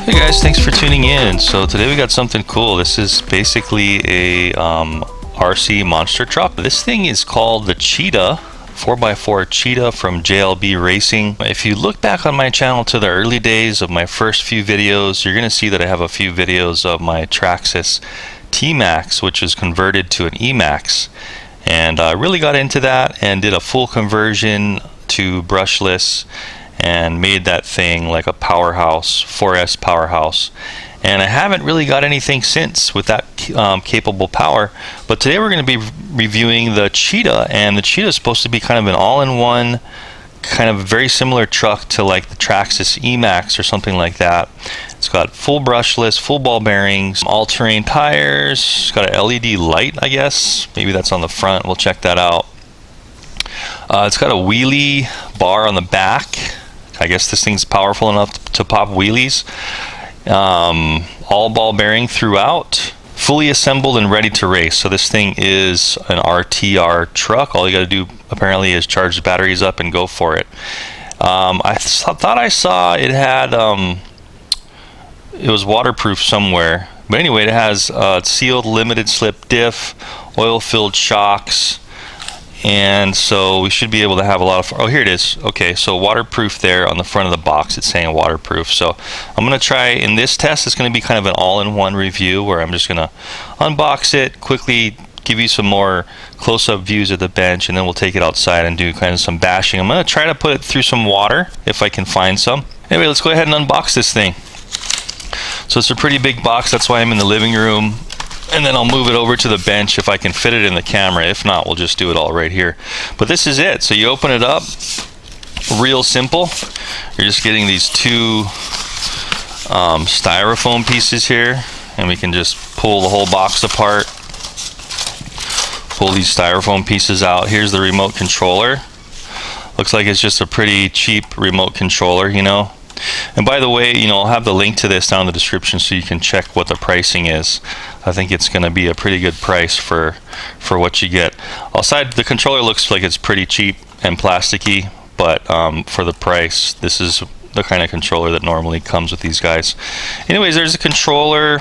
Hey guys, thanks for tuning in. So today we got something cool. This is basically a RC monster truck. This thing is called the Cheetah, 4x4 Cheetah from JLB Racing. If you look back on my channel to the early days of my first few videos, you're going to see that I have a few videos of my Traxxas T-Max, which is converted to an E-Max. And I really got into that and did a full conversion to brushless and made that thing like a powerhouse, 4S powerhouse. And I haven't really got anything since with that capable power. But today we're going to be reviewing the Cheetah, and the Cheetah is supposed to be kind of an all-in-one, kind of very similar truck to like the Traxxas E-Max or something like that. It's got full brushless, full ball bearings, all-terrain tires. It's got an LED light, I guess. Maybe that's on the front. We'll check that out. It's got a wheelie bar on the back. I guess this thing's powerful enough to pop wheelies. All ball bearing throughout, fully assembled and ready to race. So this thing is an RTR truck. All you got to do apparently is charge the batteries up and go for it. I thought I saw it had it was waterproof somewhere, but anyway, it has sealed limited slip diff, oil filled shocks. And so we should be able to have a lot of, oh, here it is. Okay, so waterproof there on the front of the box. It's saying waterproof. So I'm going to try, in this test, it's going to be kind of an all-in-one review where I'm just going to unbox it, quickly give you some more close-up views of the bench, and then we'll take it outside and do kind of some bashing. I'm going to try to put it through some water if I can find some. Anyway, let's go ahead and unbox this thing. So it's a pretty big box. That's why I'm in the living room. And then I'll move it over to the bench if I can fit it in the camera. If not, we'll just do it all right here. But this is it. So you open it up, real simple. You're just getting these two styrofoam pieces here, and we can just pull the whole box apart. Pull these styrofoam pieces out. Here's the remote controller. Looks like it's just a pretty cheap remote controller, you know. And by the way, you know, I'll have the link to this down in the description so you can check what the pricing is. I think it's going to be a pretty good price for what you get. Outside, the controller looks like it's pretty cheap and plasticky, but for the price, this is the kind of controller that normally comes with these guys. Anyways, there's a controller.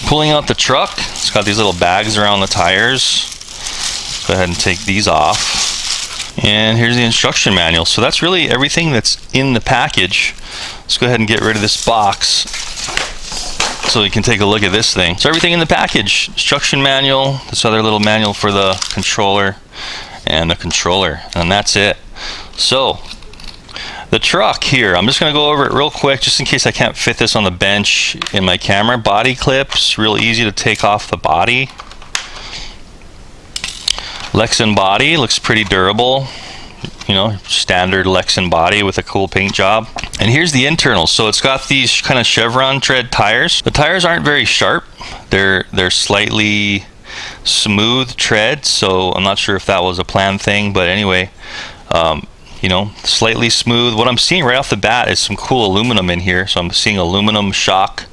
Pulling out the truck, it's got these little bags around the tires. Go ahead and take these off. And here's the instruction manual. So that's really everything that's in the package. Let's go ahead and get rid of this box so you can take a look at this thing. So everything in the package: instruction manual, this other little manual for the controller, and the controller, and that's it. So the truck here, I'm just going to go over it real quick just in case I can't fit this on the bench in my camera. Body clips, real easy to take off the body. Lexan body, looks pretty durable, you know, standard Lexan body with a cool paint job. And here's the internals. So it's got these kind of chevron tread tires. The tires aren't very sharp. They're slightly smooth tread, so I'm not sure if that was a planned thing, but anyway, you know, slightly smooth. What I'm seeing right off the bat is some cool aluminum in here. So I'm seeing aluminum shock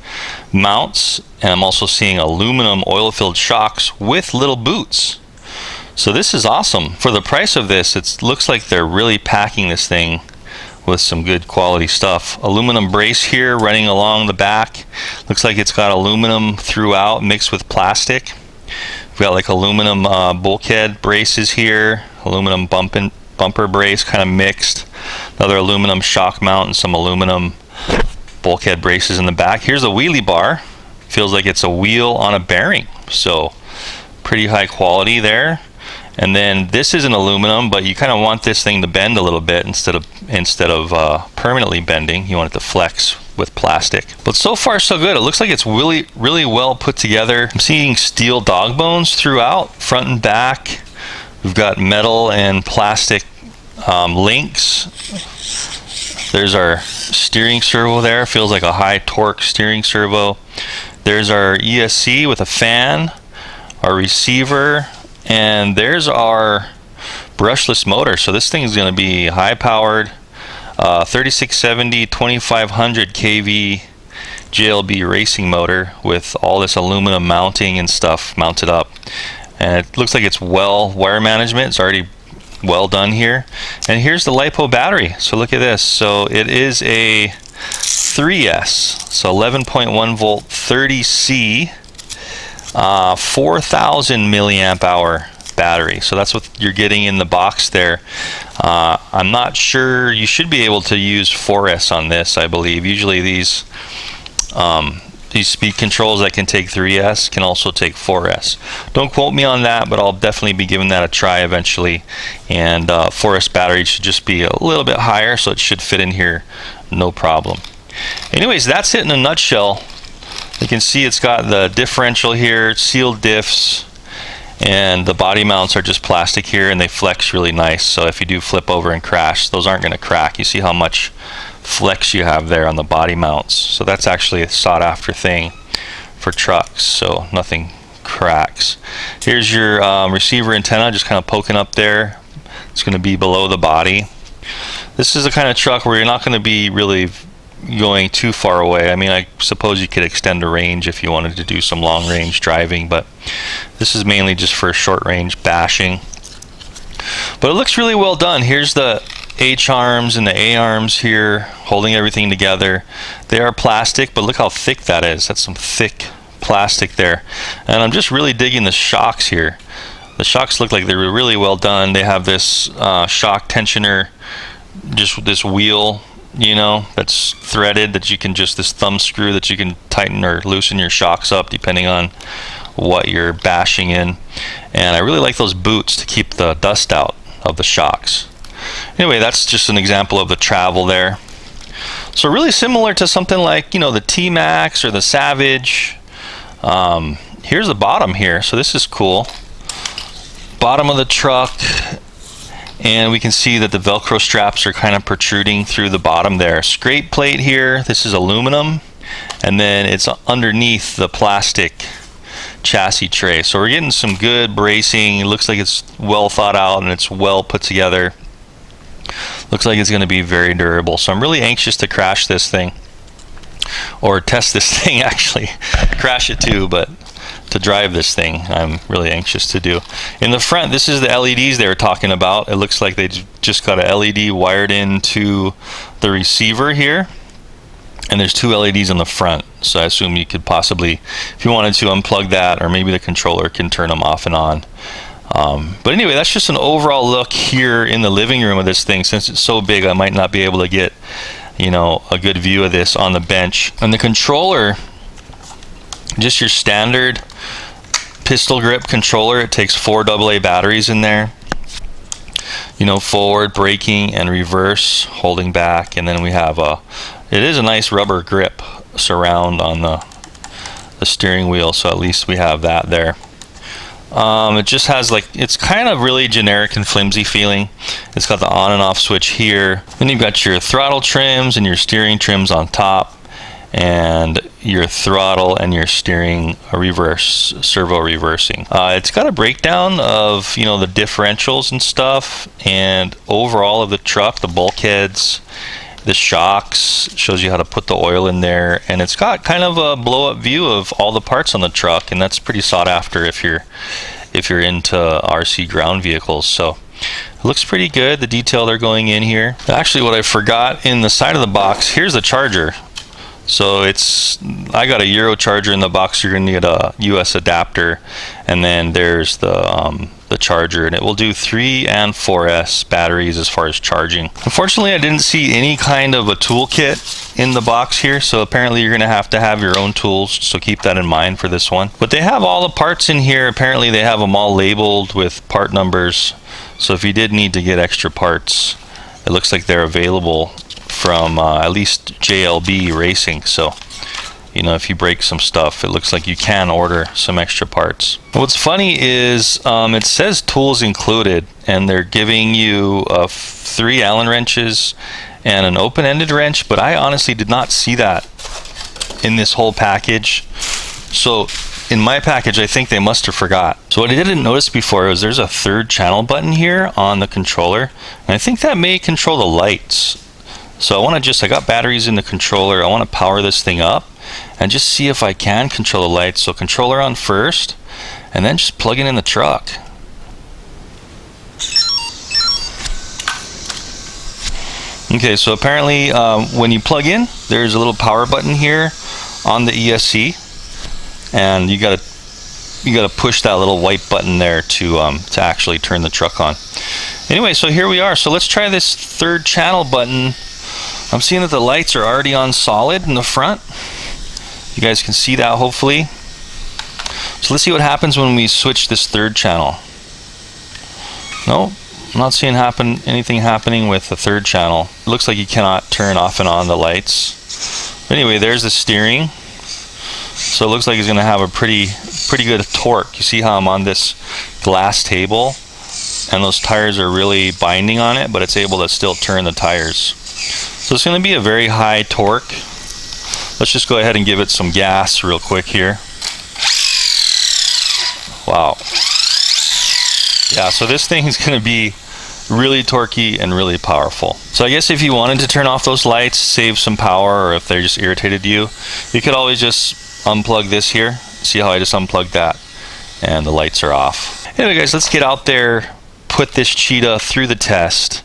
mounts, and I'm also seeing aluminum oil-filled shocks with little boots. So this is awesome. For the price of this, it looks like they're really packing this thing with some good quality stuff. Aluminum brace here running along the back. Looks like it's got aluminum throughout mixed with plastic. We've got like aluminum bulkhead braces here, aluminum bumper brace kind of mixed, another aluminum shock mount, and some aluminum bulkhead braces in the back. Here's a wheelie bar. Feels like it's a wheel on a bearing. So pretty high quality there. And then this is an aluminum, but you kind of want this thing to bend a little bit instead of permanently bending. You want it to flex with plastic. But so far so good. It looks like it's really well put together. I'm seeing steel dog bones throughout, front and back. We've got metal and plastic links. There's our steering servo there. Feels like a high torque steering servo. There's our ESC with a fan, our receiver. And there's our brushless motor. So this thing is going to be high powered, 3670 2500 kV JLB racing motor with all this aluminum mounting and stuff mounted up. And it looks like it's wire management. It's already well done here. And here's the LiPo battery. So look at this. So it is a 3S, so 11.1 volt 30C, 4,000 milliamp hour battery. So that's what you're getting in the box there. I'm not sure, you should be able to use 4S on this, I believe. Usually these speed controls that can take 3S can also take 4S. Don't quote me on that, but I'll definitely be giving that a try eventually. And 4S battery should just be a little bit higher, so it should fit in here no problem. Anyways, that's it in a nutshell. You can see it's got the differential here, sealed diffs, and the body mounts are just plastic here, and they flex really nice. So if you do flip over and crash, those aren't going to crack. You see how much flex you have there on the body mounts. So that's actually a sought after thing for trucks, so nothing cracks. Here's your receiver antenna just kind of poking up there. It's going to be below the body. This is the kind of truck where you're not going to be really going too far away. I mean, I suppose you could extend the range if you wanted to do some long range driving, but this is mainly just for short range bashing. But it looks really well done. Here's the H arms and the A arms here holding everything together. They are plastic, but look how thick that is. That's some thick plastic there. And I'm just really digging the shocks here. The shocks look like they're really well done. They have this shock tensioner, just this wheel, you know, that's threaded, that you can just, this thumb screw that you can tighten or loosen your shocks up depending on what you're bashing in. And I really like those boots to keep the dust out of the shocks. Anyway, that's just an example of the travel there. So really similar to something like, you know, the T-Max or the Savage. Here's the bottom here, so this is cool. Bottom of the truck, and we can see that the Velcro straps are kind of protruding through the bottom there. Scrape plate here, this is aluminum, and then it's underneath the plastic chassis tray. So we're getting some good bracing. It looks like it's well thought out and it's well put together. Looks like it's going to be very durable. So I'm really anxious to crash this thing, or test this thing actually. Crash it too, but to drive this thing I'm really anxious to do. In the front, this is the LEDs they were talking about. It looks like they just got a LED wired into the receiver here, and there's two LEDs on the front, so I assume you could possibly, if you wanted to, unplug that, or maybe the controller can turn them off and on. But anyway, that's just an overall look here in the living room of this thing. Since it's so big, I might not be able to get, you know, a good view of this on the bench. And the controller, just your standard pistol grip controller. It takes 4 AA batteries in there, you know, forward, braking, and reverse, holding back. And then we have it is a nice rubber grip surround on the steering wheel, so at least we have that there. It just has, like, it's kind of really generic and flimsy feeling. It's got the on and off switch here. Then you've got your throttle trims and your steering trims on top, and your throttle and your steering reverse, servo reversing. It's got a breakdown of, you know, the differentials and stuff, and overall of the truck, the bulkheads, the shocks, shows you how to put the oil in there, and it's got kind of a blow-up view of all the parts on the truck, and that's pretty sought after if you're into RC ground vehicles. So it looks pretty good, the detail they're going in here. Actually, what I forgot in the side of the box, here's the charger. So I got a Euro charger in the box. You're gonna need a US adapter, and then there's the charger, and it will do 3 and 4S batteries as far as charging. Unfortunately, I didn't see any kind of a toolkit in the box here, so apparently you're gonna have to have your own tools, so keep that in mind for this one. But they have all the parts in here. Apparently they have them all labeled with part numbers, so if you did need to get extra parts, it looks like they're available from at least JLB Racing. So, you know, if you break some stuff, it looks like you can order some extra parts. What's funny is it says tools included, and they're giving you 3 Allen wrenches and an open-ended wrench, but I honestly did not see that in this whole package. So in my package, I think they must have forgot. So what I didn't notice before was there's a 3rd channel button here on the controller, and I think that may control the lights. So I got batteries in the controller. I want to power this thing up and just see if I can control the lights. So controller on first, and then just plug it in the truck. Okay, so apparently when you plug in, there's a little power button here on the ESC, and you gotta push that little white button there to actually turn the truck on. Anyway, so here we are. So let's try this third channel button. I'm seeing that the lights are already on solid in the front. You guys can see that hopefully. So let's see what happens when we switch this third channel. No, I'm not seeing anything happening with the third channel. It looks like you cannot turn off and on the lights. But anyway, there's the steering. So it looks like it's going to have a pretty good torque. You see how I'm on this glass table, and those tires are really binding on it, but it's able to still turn the tires. So it's going to be a very high torque. Let's just go ahead and give it some gas real quick here. Wow. Yeah, so this thing is going to be really torquey and really powerful. So I guess if you wanted to turn off those lights, save some power, or if they just irritated you, you could always just unplug this here. See how I just unplugged that and the lights are off. Anyway guys, let's get out there, put this Cheetah through the test,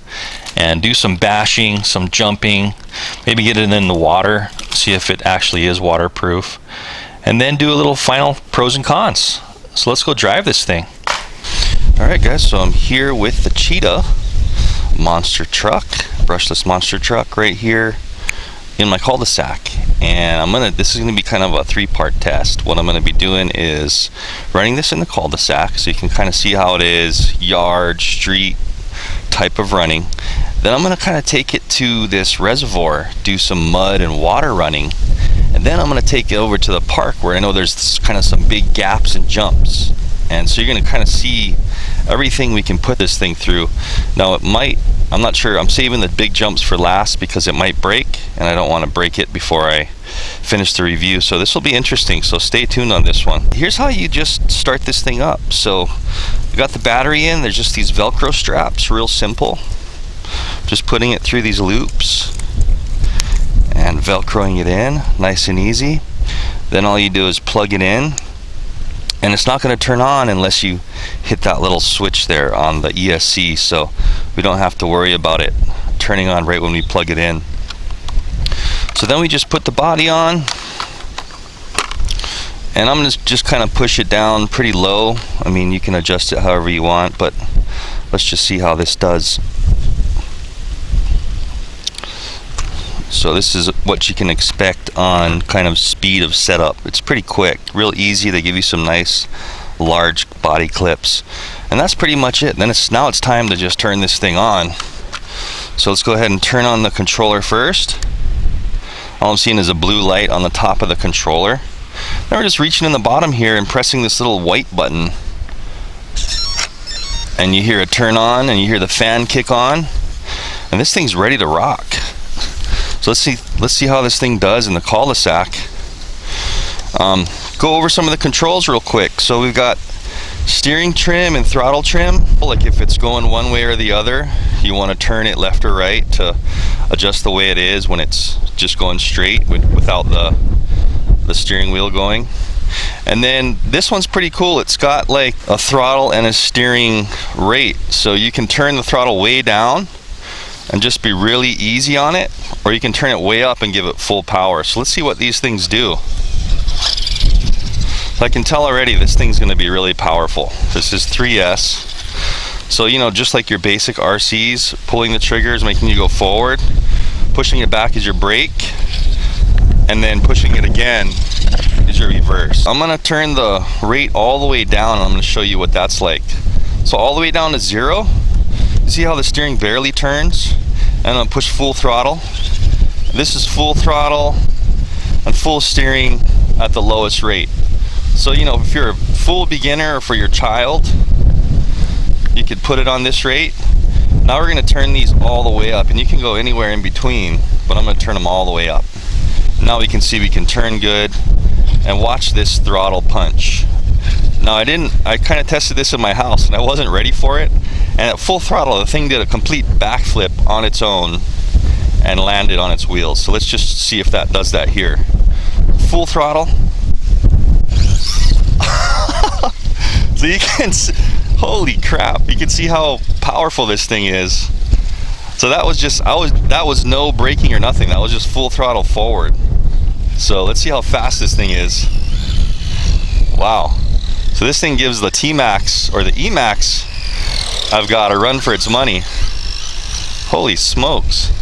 and do some bashing, some jumping, maybe get it in the water, see if it actually is waterproof, and then do a little final pros and cons. So let's go drive this thing. Alright guys, so I'm here with the Cheetah monster truck, brushless monster truck right here in my cul-de-sac, and this is gonna be kind of a three-part test. What I'm gonna be doing is running this in the cul-de-sac so you can kind of see how it is, yard, street type of running. Then I'm gonna kind of take it to this reservoir, do some mud and water running, and then I'm gonna take it over to the park where I know there's kind of some big gaps and jumps. And so you're gonna kind of see everything we can put this thing through. Now it might, I'm not sure, I'm saving the big jumps for last because it might break, and I don't want to break it before I finish the review. So this will be interesting, so stay tuned on this one. Here's how you just start this thing up. So we got the battery in, there's just these Velcro straps, real simple. Just putting it through these loops and Velcroing it in, nice and easy. Then all you do is plug it in, and it's not going to turn on unless you hit that little switch there on the ESC, so we don't have to worry about it turning on right when we plug it in. So then we just put the body on, and I'm going to just kind of push it down pretty low. I mean, you can adjust it however you want, but let's just see how this does. So this is what you can expect on kind of speed of setup. It's pretty quick, real easy. They give you some nice large body clips, and that's pretty much it. Then now it's time to just turn this thing on. So let's go ahead and turn on the controller first. All I'm seeing is a blue light on the top of the controller. Then we're just reaching in the bottom here and pressing this little white button, and you hear it turn on and you hear the fan kick on, and this thing's ready to rock. So let's see how this thing does in the cul-de-sac. Go over some of the controls real quick. So we've got steering trim and throttle trim. Like if it's going one way or the other, you want to turn it left or right to adjust the way it is when it's just going straight without the steering wheel going. And then this one's pretty cool. It's got like a throttle and a steering rate, so you can turn the throttle way down and just be really easy on it, or you can turn it way up and give it full power. So let's see what these things do. So I can tell already this thing's going to be really powerful. This is 3S, so you know, just like your basic RCs, pulling the triggers making you go forward, pushing it back is your brake, and then pushing it again is your reverse. I'm going to turn the rate all the way down, and I'm going to show you what that's like. So all the way down to 0. See how the steering barely turns? And I'm going to push full throttle. This is full throttle and full steering at the lowest rate. So you know, if you're a full beginner or for your child, you could put it on this rate. Now we're going to turn these all the way up, and you can go anywhere in between, but I'm going to turn them all the way up. Now we can see we can turn good, and watch this throttle punch. Now I kind of tested this in my house and I wasn't ready for it, and at full throttle the thing did a complete backflip on its own and landed on its wheels. So let's just see if that does that here. Full throttle. So you can, holy crap, you can see how powerful this thing is. So that was just, that was no braking or nothing. That was just full throttle forward. So let's see how fast this thing is. Wow. So this thing gives the T-Max or the E-Max I've got a run for its money. Holy smokes.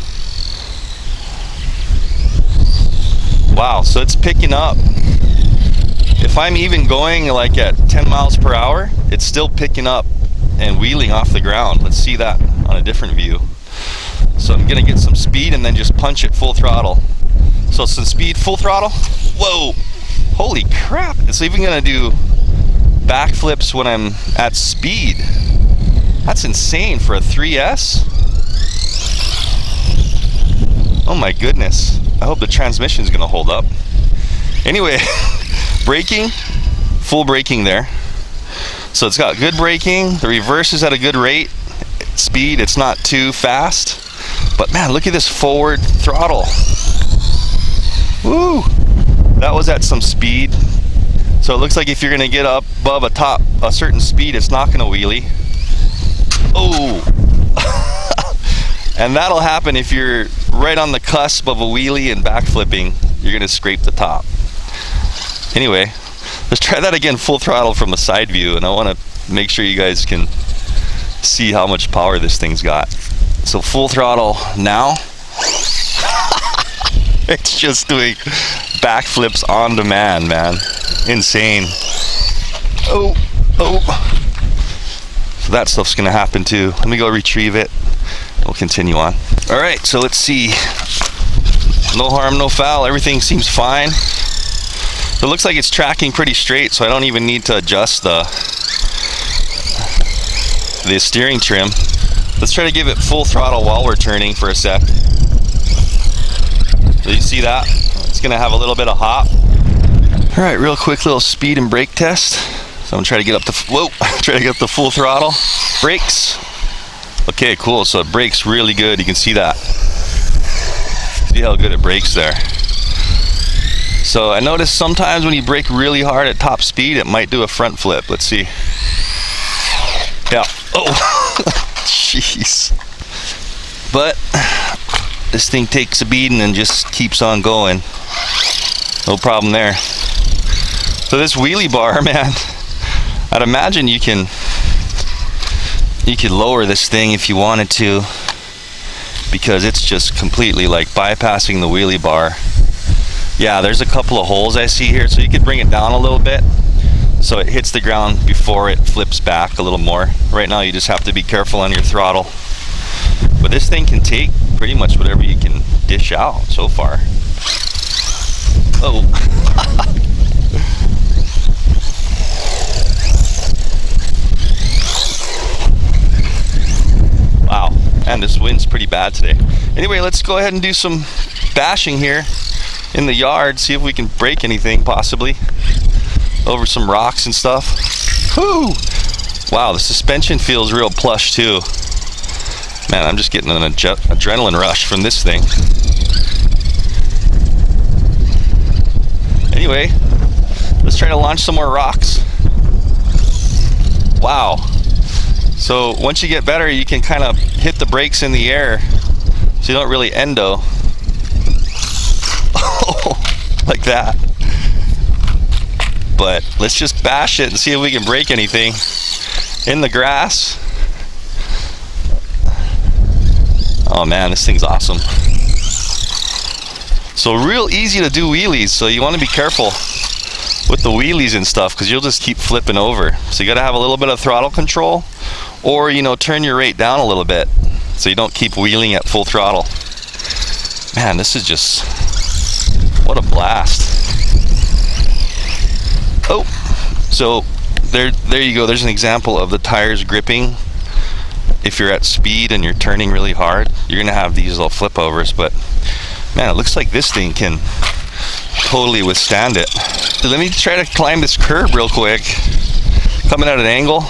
Wow, so it's picking up. If I'm even going like at 10 miles per hour, it's still picking up and wheeling off the ground. Let's see that on a different view. So I'm gonna get some speed and then just punch it full throttle. So some speed, full throttle. Whoa, holy crap. It's even gonna do backflips when I'm at speed. That's insane for a 3S. Oh my goodness. I hope the transmission's gonna hold up. Anyway, braking, full braking there. So it's got good braking. The reverse is at a good rate. Speed, it's not too fast. But man, look at this forward throttle. Woo! That was at some speed. So it looks like if you're gonna get up above a certain speed, it's not gonna wheelie. Oh! And that'll happen if you're right on the cusp of a wheelie and backflipping. You're gonna scrape the top. Anyway, let's try that again full throttle from the side view, and I wanna make sure you guys can see how much power this thing's got. So full throttle now. It's just doing backflips on demand, man. Insane. Oh. So that stuff's gonna happen too. Let me go retrieve it. We'll continue on. All right, so let's see. No harm, no foul. Everything seems fine. So it looks like it's tracking pretty straight, so I don't even need to adjust the steering trim. Let's try to give it full throttle while we're turning for a sec. So you see that? It's gonna have a little bit of hop. All right, real quick little speed and brake test. So I'm gonna try to get up to, try to get up to full throttle. Brakes. Okay, cool, so it brakes really good. You can see that. See how good it brakes there. So I noticed sometimes when you brake really hard at top speed, it might do a front flip. Let's see. Yeah, oh, jeez. But this thing takes a beating and just keeps on going. No problem there. So this wheelie bar, man, I'd imagine you could lower this thing if you wanted to, because it's just completely like bypassing the wheelie bar. Yeah, there's a couple of holes I see here, so you could bring it down a little bit so it hits the ground before it flips back a little more. Right now you just have to be careful on your throttle. But this thing can take pretty much whatever you can dish out so far. Oh. Wow, and this wind's pretty bad today. Anyway, let's go ahead and do some bashing here in the yard, see if we can break anything possibly over some rocks and stuff. Whoo! Wow, the suspension feels real plush too. Man, I'm just getting an adrenaline rush from this thing. Anyway, let's try to launch some more rocks. Wow. So once you get better, you can kind of hit the brakes in the air so you don't really endo. Like that. But let's just bash it and see if we can break anything in the grass. Oh man, this thing's awesome. So real easy to do wheelies, so you want to be careful with the wheelies and stuff because you'll just keep flipping over. So you got to have a little bit of throttle control, or turn your rate down a little bit so you don't keep wheeling at full throttle. Man, this is just, what a blast. Oh, so there you go. There's an example of the tires gripping. If you're at speed and you're turning really hard, you're gonna have these little flip overs, but man, it looks like this thing can totally withstand it. So let me try to climb this curb real quick. Coming at an angle.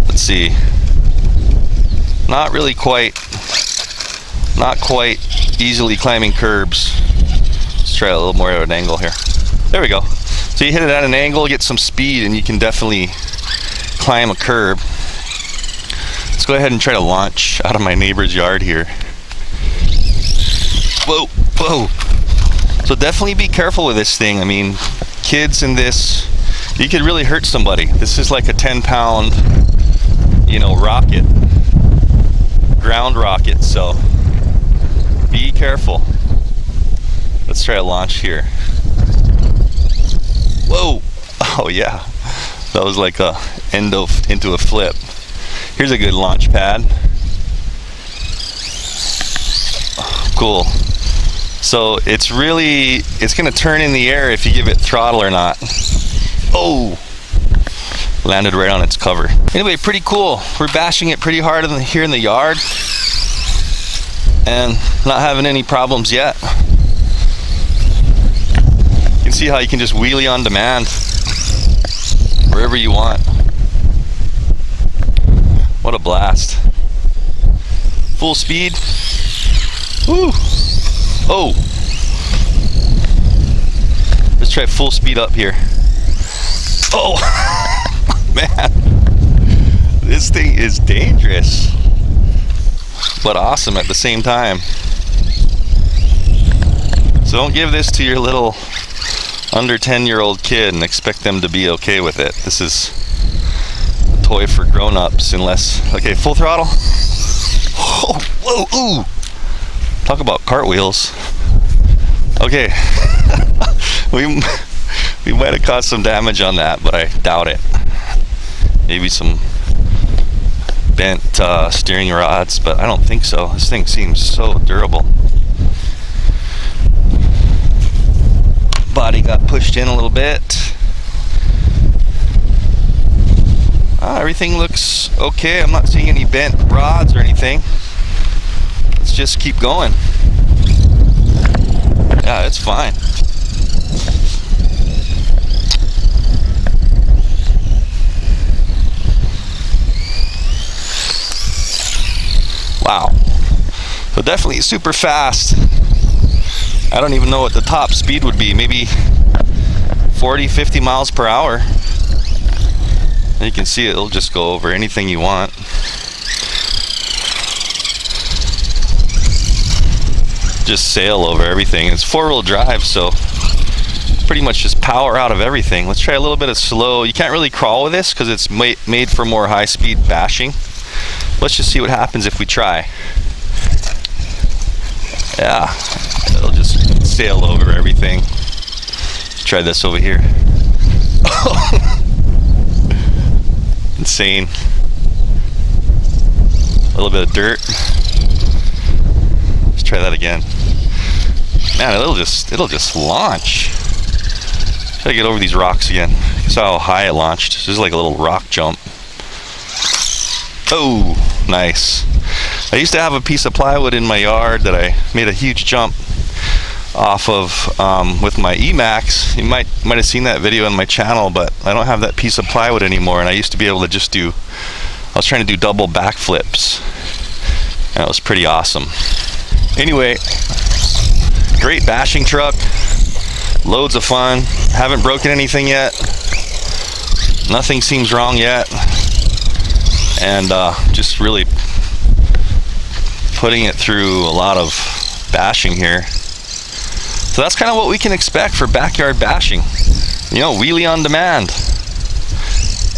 Let's see. Not quite easily climbing curbs. Let's try a little more at an angle here. There we go. So you hit it at an angle, get some speed, and you can definitely climb a curb. Let's go ahead and try to launch out of my neighbor's yard here. Whoa, whoa. So definitely be careful with this thing. I mean, kids in this, you could really hurt somebody. This is like a 10-pound, you know, rocket, ground rocket, so be careful. Let's try a launch here. Whoa, oh yeah, that was like a into a flip. Here's a good launch pad. Cool. So it's gonna turn in the air if you give it throttle or not. Oh, landed right on its cover. Anyway, pretty cool. We're bashing it pretty hard here in the yard and not having any problems yet. You can see how you can just wheelie on demand wherever you want. What a blast. Full speed. Woo. Oh. Let's try full speed up here. Oh, man. This thing is dangerous, but awesome at the same time. So don't give this to your little under 10-year-old kid and expect them to be okay with it. This is a toy for grown-ups unless, okay, full throttle. Oh, whoa, ooh. Talk about cartwheels. Okay. We might have caused some damage on that, but I doubt it. Maybe some bent steering rods, but I don't think so. This thing seems so durable. Body got pushed in a little bit. Everything looks okay. I'm not seeing any bent rods or anything. Let's just keep going. Yeah, it's fine. Wow. So definitely super fast. I don't even know what the top speed would be. Maybe 40, 50 miles per hour. And you can see it'll just go over anything you want. Just sail over everything. It's four-wheel drive, so pretty much just power out of everything. Let's try a little bit of slow. You can't really crawl with this because it's made for more high-speed bashing. Let's just see what happens if we try. Yeah, it'll just sail over everything. Let's try this over here. Insane. A little bit of dirt. Let's try that again. Man, it'll just launch. Try to get over these rocks again. You saw how high it launched. This is like a little rock jump. Oh, nice. I used to have a piece of plywood in my yard that I made a huge jump off of with my Emax. You might have seen that video on my channel, but I don't have that piece of plywood anymore, and I used to be able to just I was trying to do double backflips, and it was pretty awesome. Anyway, great bashing truck, loads of fun. Haven't broken anything yet. Nothing seems wrong yet. And just really putting it through a lot of bashing here. So that's kind of what we can expect for backyard bashing. You know, wheelie on demand.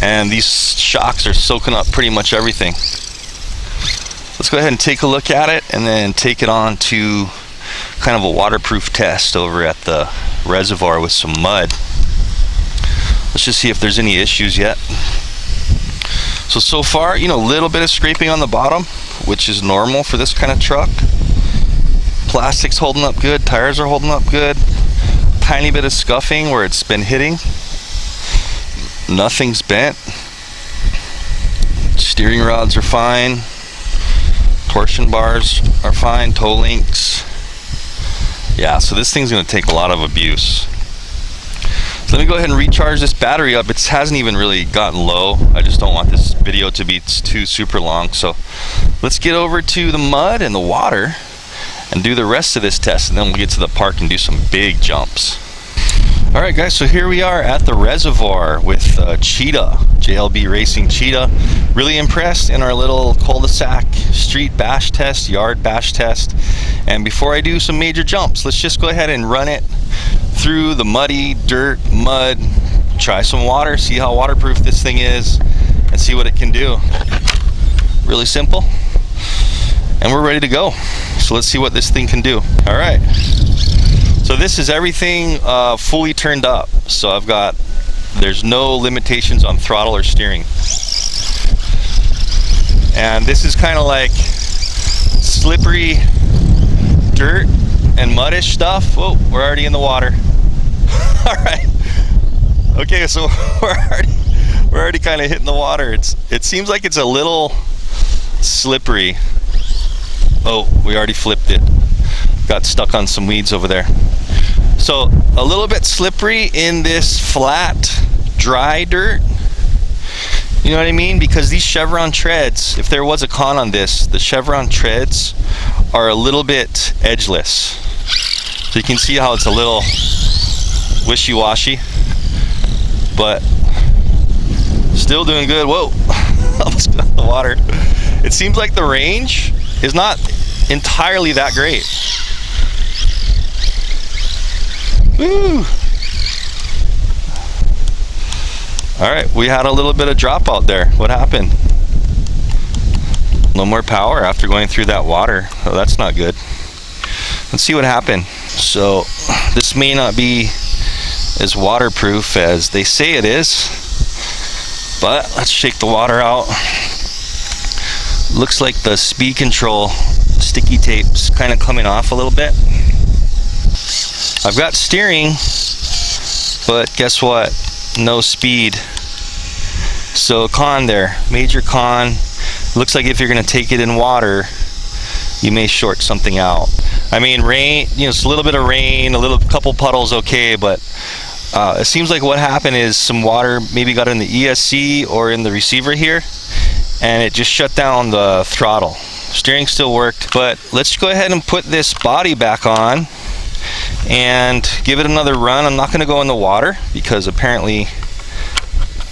And these shocks are soaking up pretty much everything. Let's go ahead and take a look at it and then take it on to kind of a waterproof test over at the reservoir with some mud. Let's just see if there's any issues yet. So far, you know, a little bit of scraping on the bottom, which is normal for this kind of truck. Plastic's holding up good, tires are holding up good. Tiny bit of scuffing where it's been hitting. Nothing's bent. Steering rods are fine. Torsion bars are fine, toe links. Yeah, so this thing's gonna take a lot of abuse. So let me go ahead and recharge this battery up. It hasn't even really gotten low. I just don't want this video to be too super long. So let's get over to the mud and the water and do the rest of this test, and then we'll get to the park and do some big jumps. All right guys, so here we are at the reservoir with Cheetah. JLB Racing Cheetah. Really impressed in our little cul-de-sac street bash test, yard bash test. And before I do some major jumps, let's just go ahead and run it through the muddy dirt, mud, try some water, see how waterproof this thing is, and see what it can do. Really simple. And we're ready to go. So let's see what this thing can do. All right. So this is everything fully turned up. So there's no limitations on throttle or steering. And this is kind of like slippery dirt and muddish stuff. Whoa, we're already in the water. All right. Okay, so we're already kind of hitting the water. It seems like it's a little slippery. Oh, we already flipped it. Got stuck on some weeds over there. So a little bit slippery in this flat, dry dirt. You know what I mean? Because these chevron treads, if there was a con on this, the chevron treads are a little bit edgeless. So you can see how it's a little wishy-washy, but still doing good. Whoa, almost got the water. It seems like the range is not entirely that great. Woo! All right, we had a little bit of drop out there. What happened? No more power after going through that water. Oh, that's not good. Let's see what happened. So this may not be as waterproof as they say it is, but let's shake the water out. Looks like the speed control sticky tape's kind of coming off a little bit. I've got steering, but guess what? No speed. So con there, major con. Looks like if you're gonna take it in water, you may short something out. I mean, rain, it's a little bit of rain, couple puddles, okay, but it seems like what happened is some water maybe got in the ESC or in the receiver here, and it just shut down the throttle. Steering still worked, but let's go ahead and put this body back on and give it another run. I'm not going to go in the water because apparently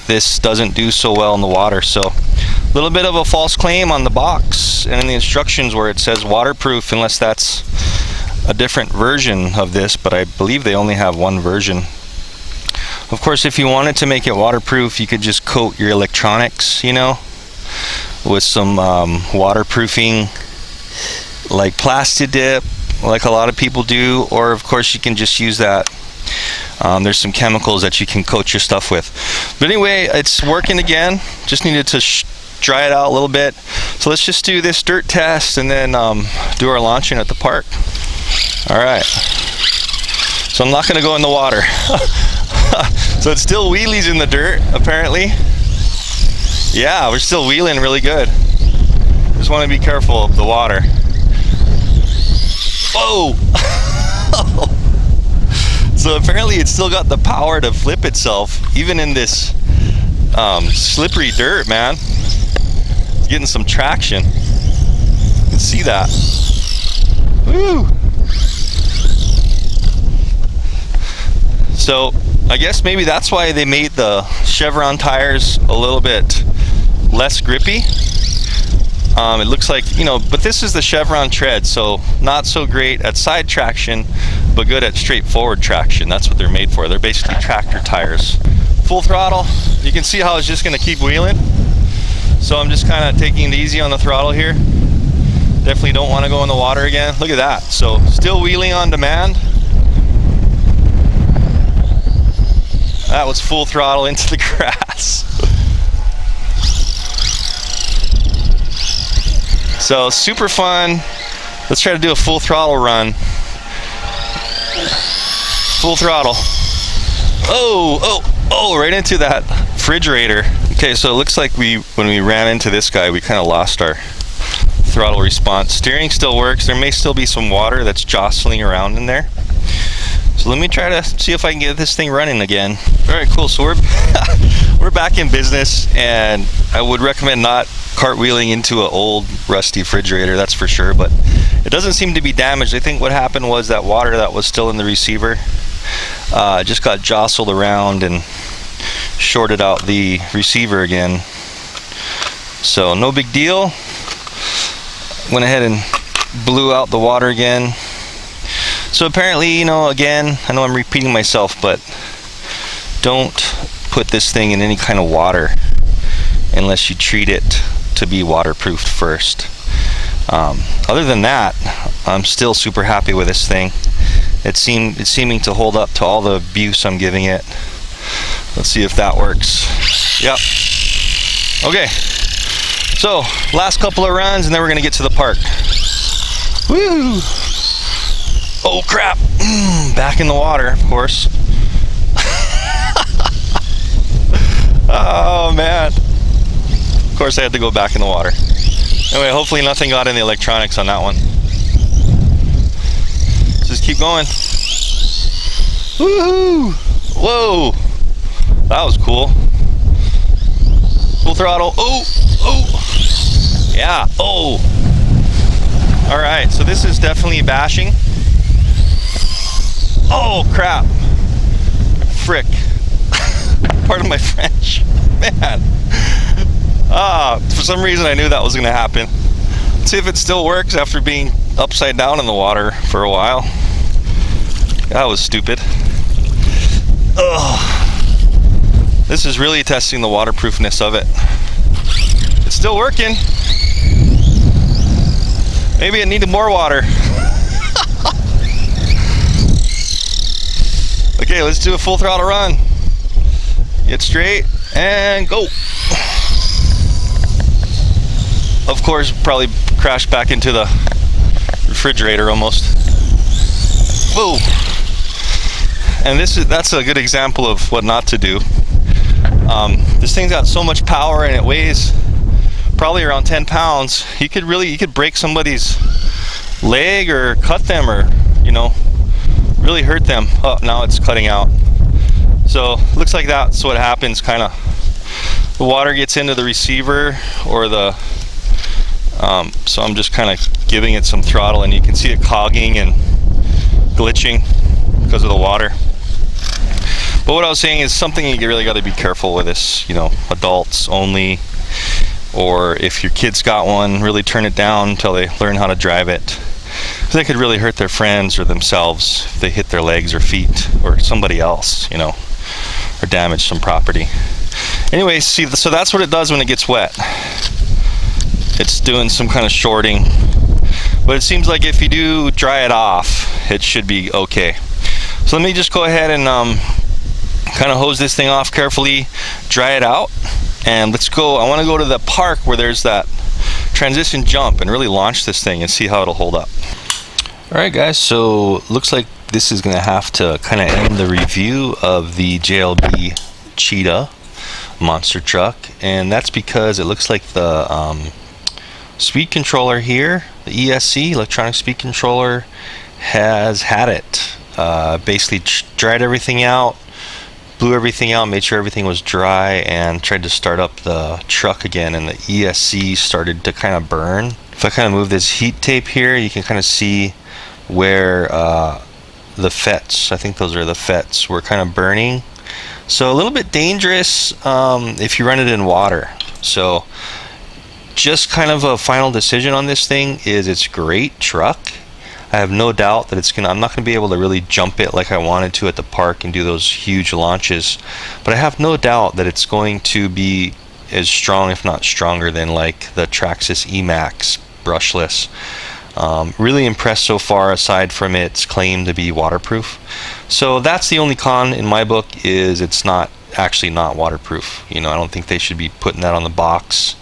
this doesn't do so well in the water. So a little bit of a false claim on the box and in the instructions where it says waterproof, unless that's a different version of this, but I believe they only have one version. Of course, if you wanted to make it waterproof, you could just coat your electronics, with some waterproofing, like Plastidip, like a lot of people do, or of course you can just use that. There's some chemicals that you can coat your stuff with. But anyway, it's working again. Just needed to dry it out a little bit. So let's just do this dirt test and then do our launching at the park. All right. So I'm not going to go in the water. So it's still wheelies in the dirt, apparently. Yeah, we're still wheeling really good. Just want to be careful of the water. Whoa! So apparently it's still got the power to flip itself, even in this slippery dirt, man. It's getting some traction. You can see that. Woo! So I guess maybe that's why they made the chevron tires a little bit less grippy. It looks like, but this is the chevron tread, so not so great at side traction, but good at straightforward traction. That's what they're made for. They're basically tractor tires. Full throttle. You can see how it's just going to keep wheeling. So I'm just kind of taking it easy on the throttle here. Definitely don't want to go in the water again. Look at that. So still wheeling on demand. That was full throttle into the grass. So super fun. Let's try to do a full throttle run. Full throttle. Oh, right into that refrigerator. Okay, so it looks like when we ran into this guy, we kind of lost our throttle response. Steering still works. There may still be some water that's jostling around in there. So let me try to see if I can get this thing running again. All right, cool. So we're back in business, and I would recommend not cartwheeling into an old rusty refrigerator, that's for sure, but it doesn't seem to be damaged. I think what happened was that water that was still in the receiver just got jostled around and shorted out the receiver again. So no big deal. Went ahead and blew out the water again. So apparently, you know, again, I know I'm repeating myself, but don't put this thing in any kind of water unless you treat it to be waterproofed first. Other than that, I'm still super happy with this thing. It's seeming to hold up to all the abuse I'm giving it. Let's see if that works. Yep. Okay. So, last couple of runs and then we're gonna get to the park. Woo! Oh crap! Back in the water, of course. Oh man. Of course I had to go back in the water. Anyway, hopefully nothing got in the electronics on that one. Just keep going. Woohoo! Whoa! That was cool. Full throttle. Oh! Oh! Yeah! Oh! Alright, so this is definitely bashing. Oh crap! Frick. Pardon my French. Man. For some reason I knew that was gonna happen. Let's see if it still works after being upside down in the water for a while. That was stupid. Ugh. This is really testing the waterproofness of it. It's still working. Maybe it needed more water. Okay, let's do a full throttle run. Get straight and go. Of course, probably crashed back into the refrigerator almost. Whoa. And that's a good example of what not to do. This thing's got so much power and it weighs probably around 10 pounds. You could break somebody's leg or cut them, or, you know, really hurt them. Oh, now it's cutting out. So looks like that's what happens. Kind of the water gets into the receiver or the so I'm just kind of giving it some throttle and you can see it cogging and glitching because of the water. But what I was saying is something you really got to be careful with this, you know, adults only, or if your kids got one, really turn it down until they learn how to drive it. Because they could really hurt their friends or themselves if they hit their legs or feet or somebody else, you know, or damage some property. Anyway, see, so that's what it does when it gets wet. It's doing some kind of shorting. But it seems like if you do dry it off, it should be okay. So let me just go ahead and kind of hose this thing off carefully, dry it out, and let's go. I want to go to the park where there's that transition jump and really launch this thing and see how it'll hold up. Alright guys, so looks like this is going to have to kind of end the review of the JLB Cheetah monster truck, and that's because it looks like the speed controller here, the ESC, electronic speed controller, has had it. Basically dried everything out, blew everything out, made sure everything was dry, and tried to start up the truck again, and the ESC started to kind of burn. If I kind of move this heat tape here, you can kind of see where the FETs, I think those are the FETs, were kind of burning. So a little bit dangerous if you run it in water. So just kind of a final decision on this thing is it's a great truck. I have no doubt that I'm not going to be able to really jump it like I wanted to at the park and do those huge launches, but I have no doubt that it's going to be as strong, if not stronger, than like the Traxxas E-Max brushless. Really impressed so far, aside from its claim to be waterproof. So that's the only con in my book, is it's not waterproof. You know, I don't think they should be putting that on the box.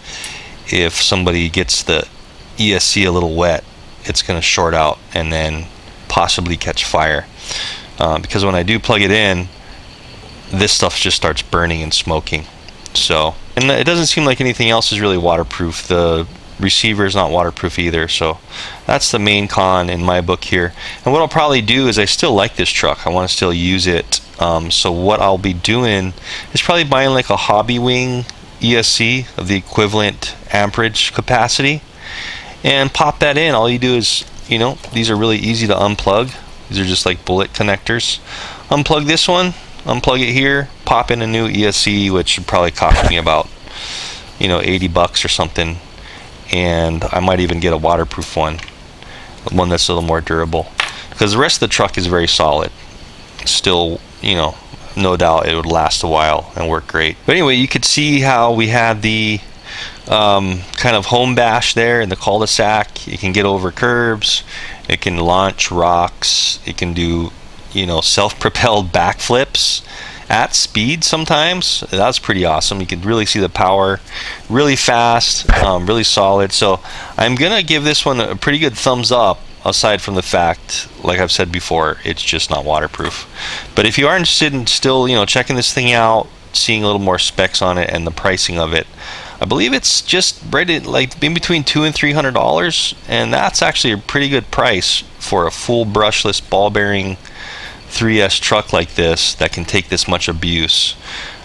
If somebody gets the ESC a little wet, it's going to short out and then possibly catch fire, because when I do plug it in, this stuff just starts burning and smoking. So, and it doesn't seem like anything else is really waterproof. The receiver is not waterproof either, so that's the main con in my book here. And what I'll probably do is, I still like this truck, I want to still use it, so what I'll be doing is probably buying like a hobby wing ESC of the equivalent amperage capacity and pop that in. All you do is, you know, these are really easy to unplug. These are just like bullet connectors. Unplug this one, unplug it here, pop in a new ESC, which would probably cost me about, you know, 80 bucks or something, and I might even get a waterproof one that's a little more durable, because the rest of the truck is very solid. Still, you know, no doubt it would last a while and work great. But anyway, you could see how we had the kind of home bash there in the cul-de-sac. You can get over curbs, it can launch rocks, it can do, you know, self-propelled backflips at speed sometimes. That's pretty awesome. You can really see the power, really fast, really solid. So I'm gonna give this one a pretty good thumbs up, aside from the fact, like I've said before, it's just not waterproof. But if you are interested in still, you know, checking this thing out, seeing a little more specs on it and the pricing of it, I believe it's just right at like in between $200 and $300, and that's actually a pretty good price for a full brushless ball bearing 3S truck like this that can take this much abuse.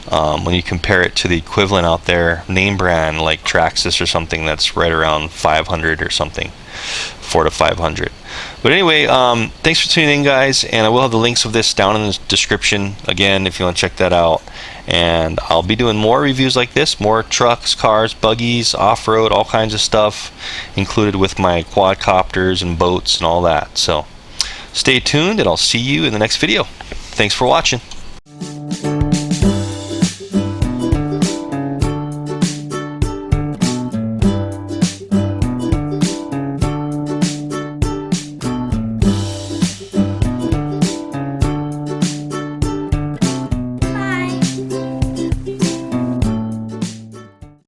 When you compare it to the equivalent out there, name brand like Traxxas or something, that's right around 500 or something, 400 to 500. But anyway, thanks for tuning in, guys, and I will have the links of this down in the description again if you want to check that out. And I'll be doing more reviews like this, more trucks, cars, buggies, off-road, all kinds of stuff included with my quadcopters and boats and all that. So stay tuned, and I'll see you in the next video. Thanks for watching.